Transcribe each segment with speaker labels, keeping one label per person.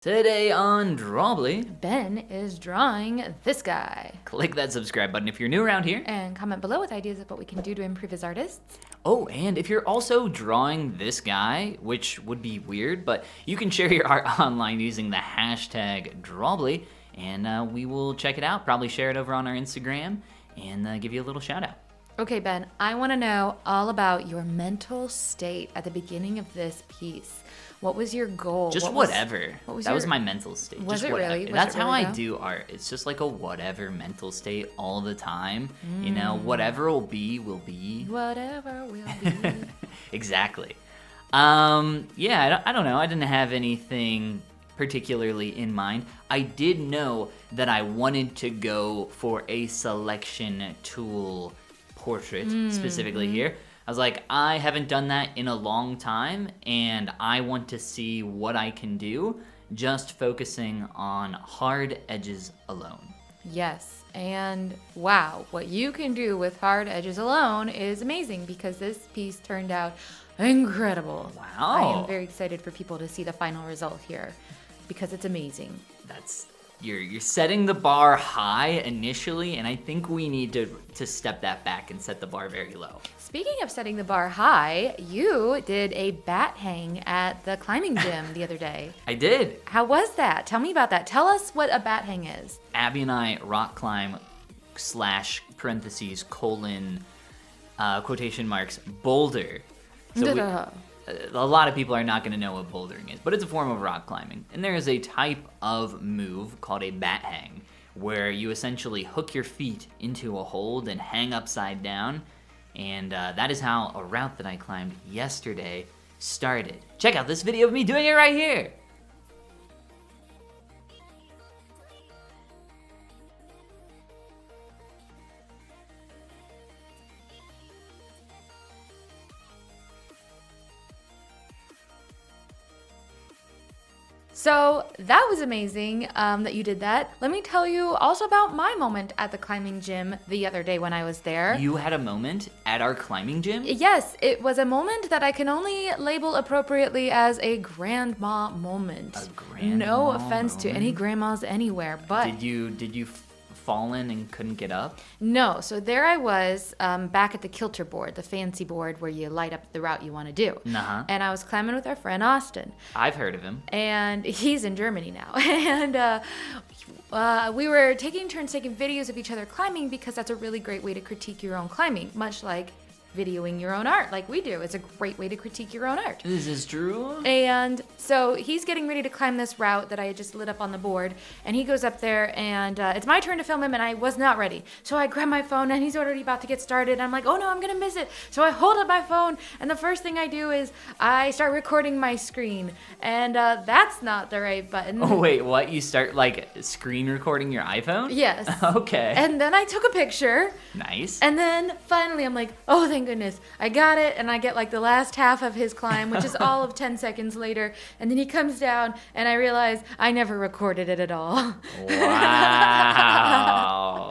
Speaker 1: Today on Drawbli,
Speaker 2: Ben is drawing this guy.
Speaker 1: click that subscribe button if you're new around here.
Speaker 2: And comment below with ideas of what we can do to improve as artists.
Speaker 1: Oh, and if you're also drawing this guy, which would be weird, but you can share your art online using the hashtag Drawbli, and we will check it out, probably share it over on our Instagram, and give you a little shout out.
Speaker 2: Okay, Ben, I want to know all about your mental state at the beginning of this piece. What was your goal?
Speaker 1: Just whatever. That was my mental state.
Speaker 2: Was
Speaker 1: just
Speaker 2: it
Speaker 1: whatever.
Speaker 2: really? Was
Speaker 1: That's
Speaker 2: it
Speaker 1: how
Speaker 2: really,
Speaker 1: I
Speaker 2: though?
Speaker 1: do art. It's just like a whatever mental state all the time. You know, whatever will be, will be.
Speaker 2: Whatever will be.
Speaker 1: Exactly. Yeah, I don't know. I didn't have anything particularly in mind. I did know that I wanted to go for a selection tool portrait, specifically here. I was like, I haven't done that in a long time, and I want to see what I can do just focusing on hard edges alone.
Speaker 2: Yes, and wow, what you can do with hard edges alone is amazing because this piece turned out incredible.
Speaker 1: Wow.
Speaker 2: I am very excited for people to see the final result here because it's amazing.
Speaker 1: You're setting the bar high initially, and I think we need to step that back and set the bar very low.
Speaker 2: Speaking of setting the bar high, you did a bat hang at the climbing gym the other day.
Speaker 1: I did.
Speaker 2: How was that? Tell me about that. Tell us what a bat hang is.
Speaker 1: Abby and I rock climb / parentheses colon quotation marks boulder. So a lot of people are not going to know what bouldering is, but it's a form of rock climbing. And there is a type of move called a bat hang, where you essentially hook your feet into a hold and hang upside down. And that is how a route that I climbed yesterday started. Check out this video of me doing it right here.
Speaker 2: So that was amazing that you did that. Let me tell you also about my moment at the climbing gym the other day when I was there.
Speaker 1: You had a moment at our climbing gym?
Speaker 2: Yes, it was a moment that I can only label appropriately as a grandma moment.
Speaker 1: A grandma
Speaker 2: No offense to any
Speaker 1: moment?
Speaker 2: grandmas anywhere, but
Speaker 1: Did you fall in and couldn't get up?
Speaker 2: no. So there I was back at the kilter board, the fancy board where you light up the route you want to do.
Speaker 1: Uh-huh.
Speaker 2: And I was climbing with our friend Austin.
Speaker 1: I've heard of him.
Speaker 2: And he's in Germany now. And we were taking turns taking videos of each other climbing because that's a really great way to critique your own climbing, much like videoing your own art like we do. It's a great way to critique your own art.
Speaker 1: This is true.
Speaker 2: And so he's getting ready to climb this route that I had just lit up on the board, and he goes up there, and it's my turn to film him, and I was not ready. So I grab my phone, and he's already about to get started, and I'm like, oh no, I'm gonna miss it. So I hold up my phone, and the first thing I do is I start recording my screen, and that's not the right button.
Speaker 1: Oh wait, what? You start like screen recording your iPhone?
Speaker 2: Yes.
Speaker 1: Okay.
Speaker 2: And then I took a picture,
Speaker 1: Nice.
Speaker 2: and then finally I'm like, oh, thank goodness, I got it. And I get like the last half of his climb, which is all of 10 seconds later. And then he comes down, and I realize I never recorded it at all.
Speaker 1: Wow.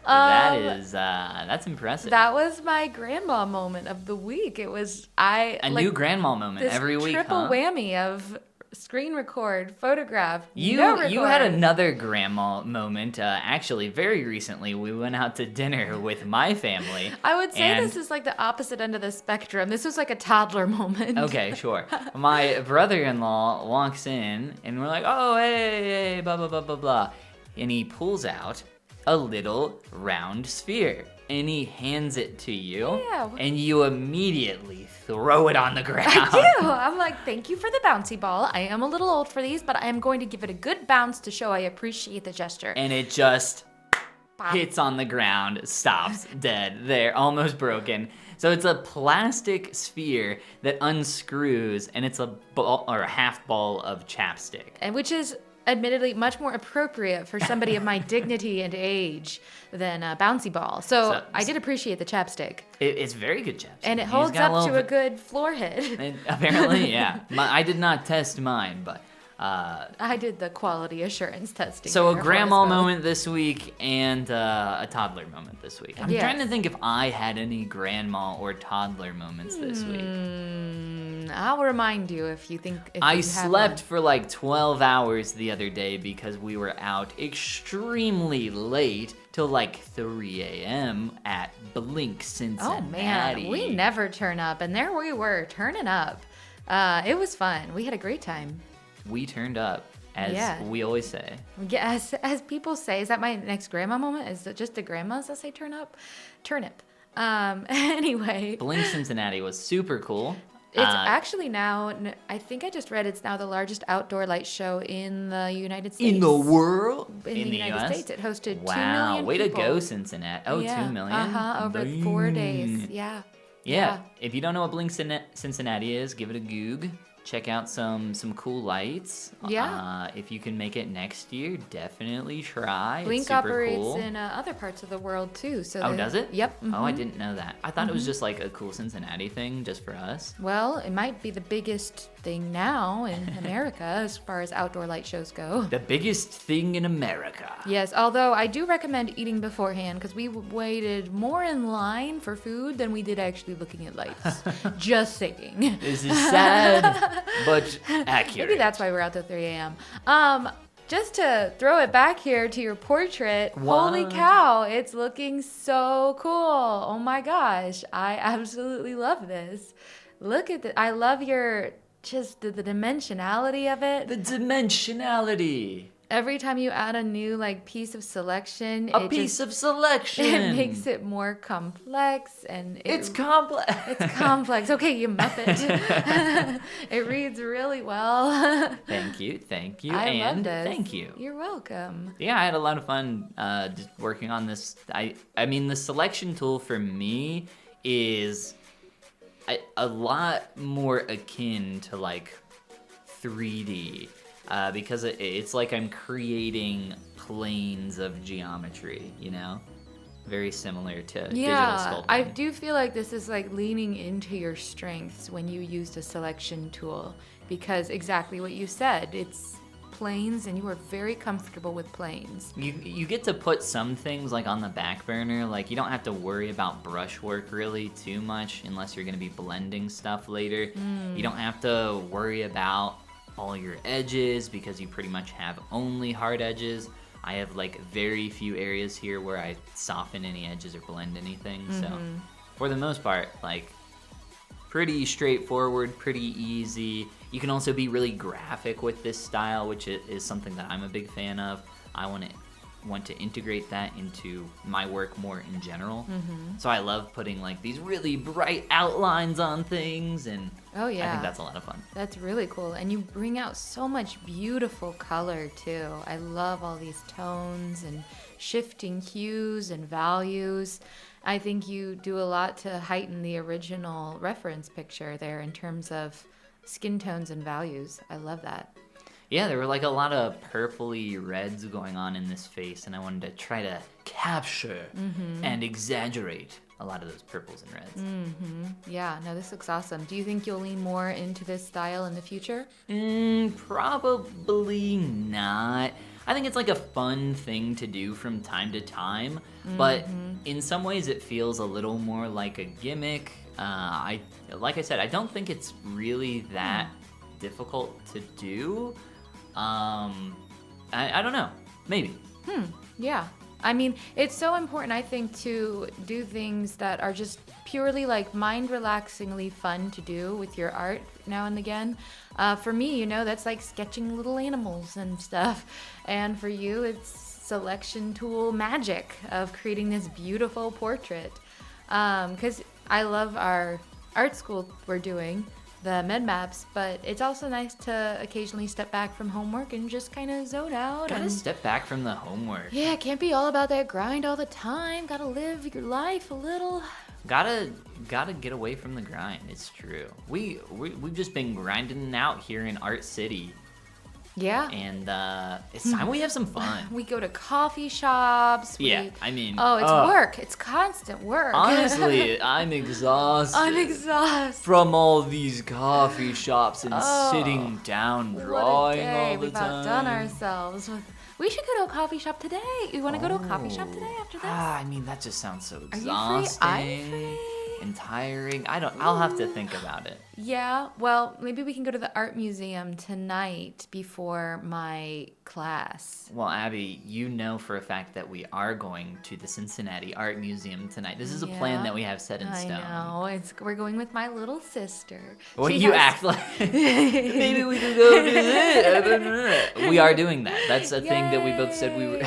Speaker 1: That's impressive.
Speaker 2: That was my grandma moment of the week. It was
Speaker 1: a new grandma moment
Speaker 2: this
Speaker 1: every week,
Speaker 2: triple
Speaker 1: huh?
Speaker 2: whammy of screen record, photograph,
Speaker 1: You
Speaker 2: no record.
Speaker 1: had another grandma moment. Actually, very recently, we went out to dinner with my family.
Speaker 2: I would say
Speaker 1: and-
Speaker 2: this is like the opposite end of the spectrum. This was like a toddler moment.
Speaker 1: Okay, sure. My brother-in-law walks in, and we're like, oh, hey, blah, blah, blah, blah, blah. And he pulls out a little round sphere, and he hands it to you,
Speaker 2: Yeah.
Speaker 1: and you immediately throw it on the ground.
Speaker 2: I do. I'm like, thank you for the bouncy ball. I am a little old for these, but I am going to give it a good bounce to show I appreciate the gesture.
Speaker 1: And it just
Speaker 2: Pop.
Speaker 1: hits on the ground, stops dead there, almost broken. So it's a plastic sphere that unscrews, and it's a ball or a half ball of chapstick.
Speaker 2: And which is admittedly much more appropriate for somebody of my dignity and age than a bouncy ball. So I did appreciate the chapstick.
Speaker 1: It's very good chapstick.
Speaker 2: And it
Speaker 1: He's
Speaker 2: holds
Speaker 1: got
Speaker 2: up to a
Speaker 1: little
Speaker 2: good floor hit.
Speaker 1: And apparently, yeah. I did not test mine, but
Speaker 2: I did the quality assurance testing.
Speaker 1: so a
Speaker 2: there for
Speaker 1: grandma
Speaker 2: us both.
Speaker 1: moment this week and a toddler moment this week. I'm
Speaker 2: Yes.
Speaker 1: trying to think if I had any grandma or toddler moments this week.
Speaker 2: I'll remind you if you think. If
Speaker 1: I
Speaker 2: you
Speaker 1: slept
Speaker 2: have
Speaker 1: for like 12 hours the other day because we were out extremely late till like 3 a.m. at Blink, Cincinnati.
Speaker 2: Oh man, we never turn up, and there we were turning up. It was fun. We had a great time.
Speaker 1: We turned up, as we always say.
Speaker 2: Yes, as people say. Is that my next grandma moment? Is it just the grandmas that say turn up? Turnip. Anyway.
Speaker 1: Blink Cincinnati was super cool.
Speaker 2: It's actually now, I think I just read it's now the largest outdoor light show in the United States.
Speaker 1: In the world?
Speaker 2: In the United
Speaker 1: US?
Speaker 2: States. It hosted 2 million
Speaker 1: Wow, way
Speaker 2: people.
Speaker 1: to go, Cincinnati. Oh,
Speaker 2: yeah.
Speaker 1: 2 million?
Speaker 2: Over 4 days. Yeah.
Speaker 1: If you don't know what Blink Cincinnati is, give it a goog. Check out some cool lights.
Speaker 2: Yeah.
Speaker 1: If you can make it next year, definitely try.
Speaker 2: Blink
Speaker 1: it's super
Speaker 2: operates
Speaker 1: cool.
Speaker 2: in other parts of the world too. So
Speaker 1: does it?
Speaker 2: Yep. Mm-hmm.
Speaker 1: Oh, I didn't know that. I thought it was just like a cool Cincinnati thing just for us.
Speaker 2: Well, it might be the biggest thing now in America as far as outdoor light shows go.
Speaker 1: The biggest thing in America.
Speaker 2: Yes, although I do recommend eating beforehand because we waited more in line for food than we did actually looking at lights. Just saying.
Speaker 1: This is sad, but accurate.
Speaker 2: Maybe that's why we're out till 3 a.m. Just to throw it back here to your portrait, holy cow, it's looking so cool. Oh my gosh, I absolutely love this. Look at I love your, just the dimensionality of it.
Speaker 1: The dimensionality.
Speaker 2: Every time you add a new piece of selection,
Speaker 1: It
Speaker 2: makes it more complex, and
Speaker 1: it's complex.
Speaker 2: It's complex. Okay, you muppet. It reads really well.
Speaker 1: Thank you,
Speaker 2: I love this.
Speaker 1: Thank you.
Speaker 2: You're welcome.
Speaker 1: Yeah, I had a lot of fun just working on this. I mean, the selection tool for me is a lot more akin to 3D. Because it's like I'm creating planes of geometry, very similar to digital sculpting.
Speaker 2: I do feel like this is leaning into your strengths when you use the selection tool, because exactly what you said, it's planes and you are very comfortable with planes.
Speaker 1: You get to put some things on the back burner, you don't have to worry about brushwork really too much unless you're going to be blending stuff later. You don't have to worry about all your edges because you pretty much have only hard edges. I have very few areas here where I soften any edges or blend anything. So for the most part, pretty straightforward, pretty easy. You can also be really graphic with this style, which is something that I'm a big fan of. I want to integrate that into my work more in general. So I love putting these really bright outlines on things, and
Speaker 2: oh yeah,
Speaker 1: I think that's a lot of fun.
Speaker 2: That's really cool, and you bring out so much beautiful color too. I love all these tones and shifting hues and values. I think you do a lot to heighten the original reference picture there in terms of skin tones and values. I love that.
Speaker 1: Yeah, there were a lot of purpley reds going on in this face, and I wanted to try to capture and exaggerate a lot of those purples and reds.
Speaker 2: Yeah, no, this looks awesome. Do you think you'll lean more into this style in the future?
Speaker 1: Probably not. I think it's a fun thing to do from time to time, but in some ways it feels a little more like a gimmick. Like I said, I don't think it's really that difficult to do. I don't know. Maybe.
Speaker 2: Yeah. I mean, it's so important, I think, to do things that are just purely mind-relaxingly fun to do with your art now and again. For me, that's sketching little animals and stuff. And for you, it's selection tool magic of creating this beautiful portrait. Because I love our art school we're doing, the med maps, but it's also nice to occasionally step back from homework and just kind of zone out.
Speaker 1: Gotta step back from the homework.
Speaker 2: Yeah, it can't be all about that grind all the time. Gotta live your life a little.
Speaker 1: Gotta get away from the grind. It's true. We've just been grinding out here in Art City.
Speaker 2: Yeah.
Speaker 1: And it's time we have some fun.
Speaker 2: We go to coffee shops.
Speaker 1: Yeah, I mean...
Speaker 2: Oh, it's work. It's constant work.
Speaker 1: Honestly, I'm exhausted.
Speaker 2: I'm exhausted.
Speaker 1: From all these coffee shops and sitting down drawing all the
Speaker 2: We've
Speaker 1: time.
Speaker 2: outdone ourselves. We should go to a coffee shop today. You want to go to a coffee shop today after this?
Speaker 1: I mean, that just sounds so
Speaker 2: Are
Speaker 1: exhausting
Speaker 2: you free? I'm free.
Speaker 1: and tiring. I'll have to think about it.
Speaker 2: Yeah, well, maybe we can go to the art museum tonight before my class.
Speaker 1: Well, Abby, you know for a fact that we are going to the Cincinnati Art Museum tonight. This is a plan that we have set in stone.
Speaker 2: I know. We're going with my little sister.
Speaker 1: Well, you act like maybe we could go do that. We are doing that. That's a thing that we both said we were.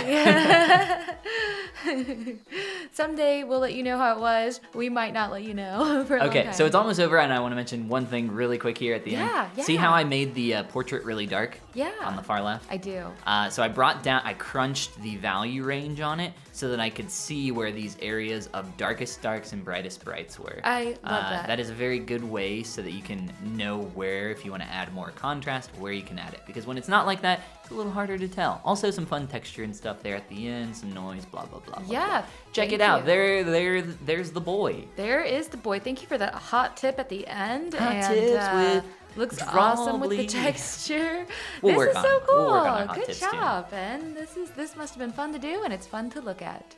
Speaker 2: Someday we'll let you know how it was. We might not let you know for a long time.
Speaker 1: So it's almost over, and I want to mention one thing really quick here at the end.
Speaker 2: Yeah.
Speaker 1: See how I made the portrait really dark?
Speaker 2: Yeah.
Speaker 1: On the far left?
Speaker 2: I do.
Speaker 1: So I crunched the value range on it so that I could see where these areas of darkest darks and brightest brights were.
Speaker 2: I love that.
Speaker 1: That is a very good way so that you can know where, if you want to add more contrast, where you can add it. Because when it's not like that, it's a little harder to tell. Also, some fun texture and stuff there at the end, some noise, blah, blah, blah, blah.
Speaker 2: Yeah.
Speaker 1: Check it out. There's the boy.
Speaker 2: There is the boy. Thank you for that hot tip at the end.
Speaker 1: Hot tips with
Speaker 2: looks
Speaker 1: Drawbli.
Speaker 2: Awesome with the texture.
Speaker 1: We'll
Speaker 2: This is so cool.
Speaker 1: We'll work on our hot
Speaker 2: Good
Speaker 1: tips
Speaker 2: job, Ben. This must have been fun to do, and it's fun to look at.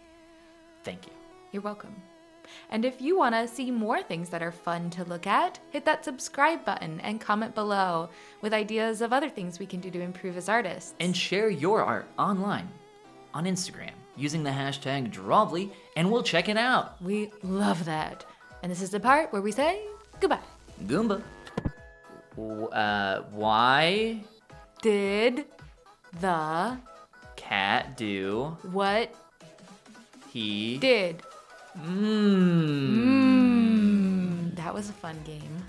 Speaker 1: Thank you.
Speaker 2: You're welcome. And if you want to see more things that are fun to look at, hit that subscribe button and comment below with ideas of other things we can do to improve as artists.
Speaker 1: And share your art online on Instagram using the hashtag Drawbli, and we'll check it out.
Speaker 2: We love that. And this is the part where we say goodbye.
Speaker 1: Goomba. Why
Speaker 2: did the
Speaker 1: cat do
Speaker 2: what
Speaker 1: he
Speaker 2: did?
Speaker 1: Mmm.
Speaker 2: That was a fun game.